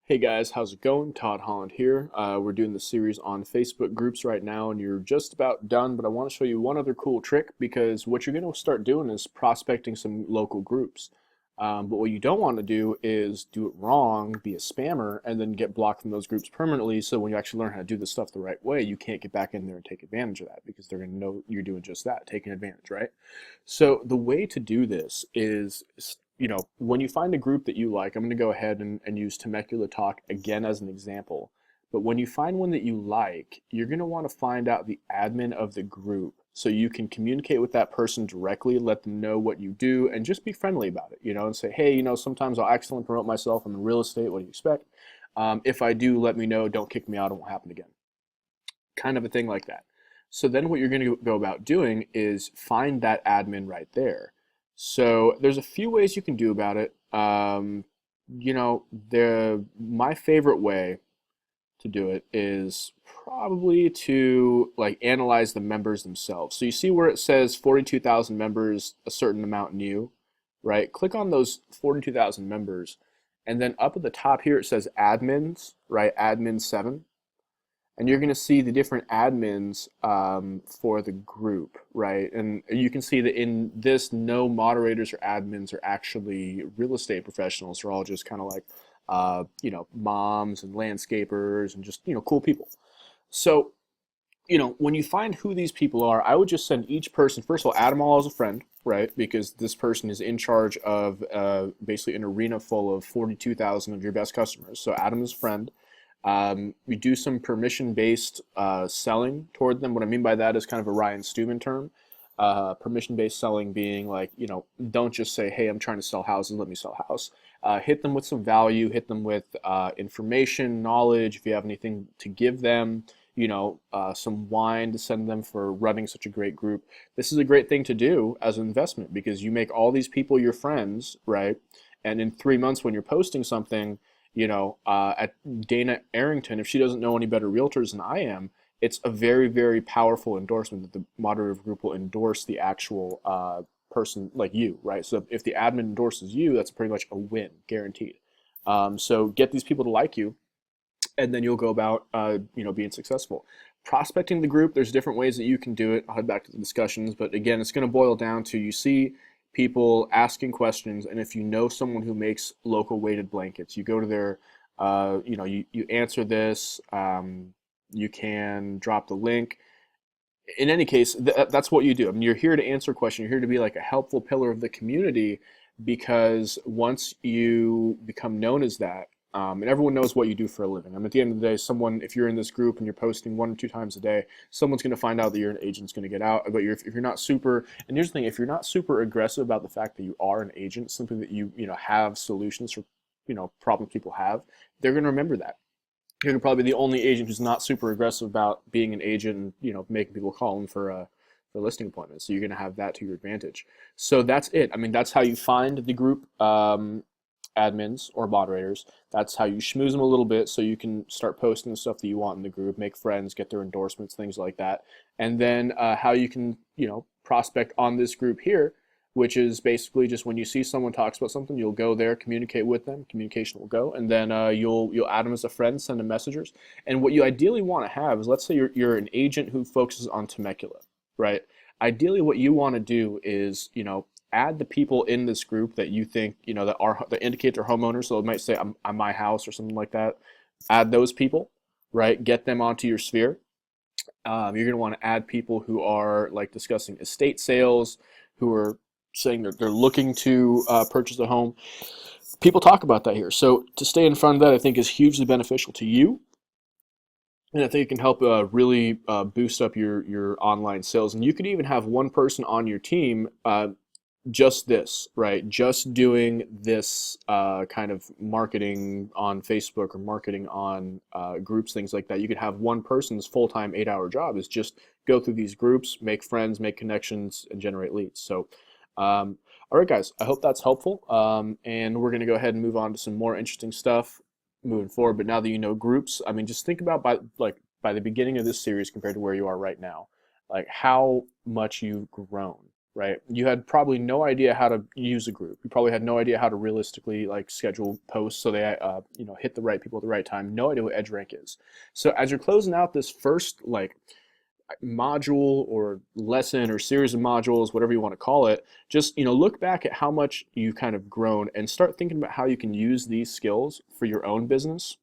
Hey guys, how's it going? Todd Holland here. We're doing the series on Facebook groups right now, and you're just about done, but I want to show you one other cool trick because what you're going to start doing is prospecting some local groups. But what you don't want to do is do it wrong, be a spammer, and then get blocked from those groups permanently. So when you actually learn how to do this stuff the right way, you can't get back in there and take advantage of that because they're going to know you're doing just that, taking advantage, right? So the way to do this is, when you find a group that you like, I'm going to go ahead and use Temecula Talk again as an example. But when you find one that you like, you're going to want to find out the admin of the group so you can communicate with that person directly, let them know what you do, and just be friendly about it, and say, hey, sometimes I'll accidentally promote myself. I'm in real estate. What do you expect? If I do, let me know. Don't kick me out. It won't happen again. Kind of a thing like that. So then what you're going to go about doing is find that admin right there. So there's a few ways you can do about it. My favorite way to do it is probably to like analyze the members themselves. So you see where it says 42,000 members, a certain amount new, right? Click on those 42,000 members, and then up at the top here it says admins, right? Admin 7, and you're going to see the different admins for the group, right? And you can see that in this, no moderators or admins are actually real estate professionals. They're all just kind of like, moms and landscapers and just, cool people. So, when you find who these people are, I would just send each person, first of all, add them all as a friend, right? Because this person is in charge of basically an arena full of 42,000 of your best customers. So add them as a friend. We do some permission-based selling toward them. What I mean by that is kind of a Ryan Stewman term. Permission-based selling being like, don't just say, hey, I'm trying to sell houses, let me sell a house. Hit them with some value, hit them with information, knowledge, if you have anything to give them, some wine to send them for running such a great group. This is a great thing to do as an investment because you make all these people your friends, right? And in 3 months when you're posting something, at Dana Arrington, if she doesn't know any better realtors than I am, it's a very, very powerful endorsement that the moderator group will endorse the actual person like you, right? So if the admin endorses you, that's pretty much a win, guaranteed. So get these people to like you, and then you'll go about, being successful. Prospecting the group, there's different ways that you can do it. I'll head back to the discussions, but again, it's going to boil down to you see people asking questions, and if you know someone who makes local weighted blankets, you go to their, you answer this. You can drop the link. In any case, that's what you do. I mean, you're here to answer questions. You're here to be like a helpful pillar of the community because once you become known as that, and everyone knows what you do for a living. I mean, at the end of the day, if you're in this group and you're posting 1 or 2 times a day, someone's going to find out that you're an agent's going to get out. But if you're not super, and here's the thing, if you're not super aggressive about the fact that you are an agent, something that you have solutions for, problems people have, they're going to remember that. You're probably the only agent who's not super aggressive about being an agent and making people call them for listing appointments. So you're going to have that to your advantage. So that's it. I mean, that's how you find the group admins or moderators. That's how you schmooze them a little bit so you can start posting the stuff that you want in the group, make friends, get their endorsements, things like that. And then how you can prospect on this group here, which is basically just when you see someone talks about something, you'll go there, communicate with them, communication will go, and then you'll add them as a friend, send them messengers. And what you ideally want to have is, let's say you're an agent who focuses on Temecula, right? Ideally, what you want to do is, add the people in this group that you think, that indicate they're homeowners. So it might say, I'm my house or something like that. Add those people, right? Get them onto your sphere. You're going to want to add people who are like discussing estate sales, who are saying they're looking to purchase a home. People talk about that here. So to stay in front of that, I think is hugely beneficial to you. And I think it can help really boost up your online sales. And you could even have one person on your team just this, right? Just doing this kind of marketing on Facebook or marketing on groups, things like that. You could have one person's full-time 8-hour job is just go through these groups, make friends, make connections, and generate leads. So, all right, guys, I hope that's helpful. And we're going to go ahead and move on to some more interesting stuff moving forward. But now that you know groups, I mean, just think about by the beginning of this series compared to where you are right now, like how much you've grown, right? You had probably no idea how to use a group. You probably had no idea how to realistically like schedule posts so they hit the right people at the right time. No idea what EdgeRank is. So as you're closing out this first like module or lesson or series of modules, whatever you want to call it, just look back at how much you've kind of grown and start thinking about how you can use these skills for your own business,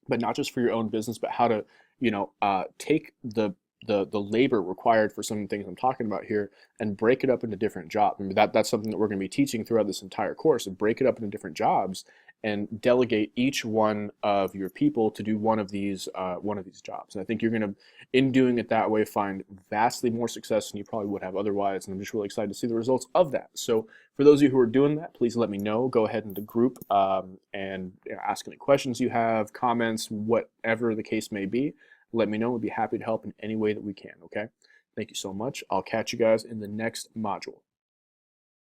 but not just for your own business, but how to take the labor required for some of the things I'm talking about here and break it up into different jobs. I mean, that's something that we're going to be teaching throughout this entire course, and break it up into different jobs and delegate each one of your people to do one of these jobs. And I think you're going to, in doing it that way, find vastly more success than you probably would have otherwise. And I'm just really excited to see the results of that. So for those of you who are doing that, please let me know. Go ahead into group and ask any questions you have, comments, whatever the case may be. Let me know. We'd be happy to help in any way that we can, okay? Thank you so much. I'll catch you guys in the next module.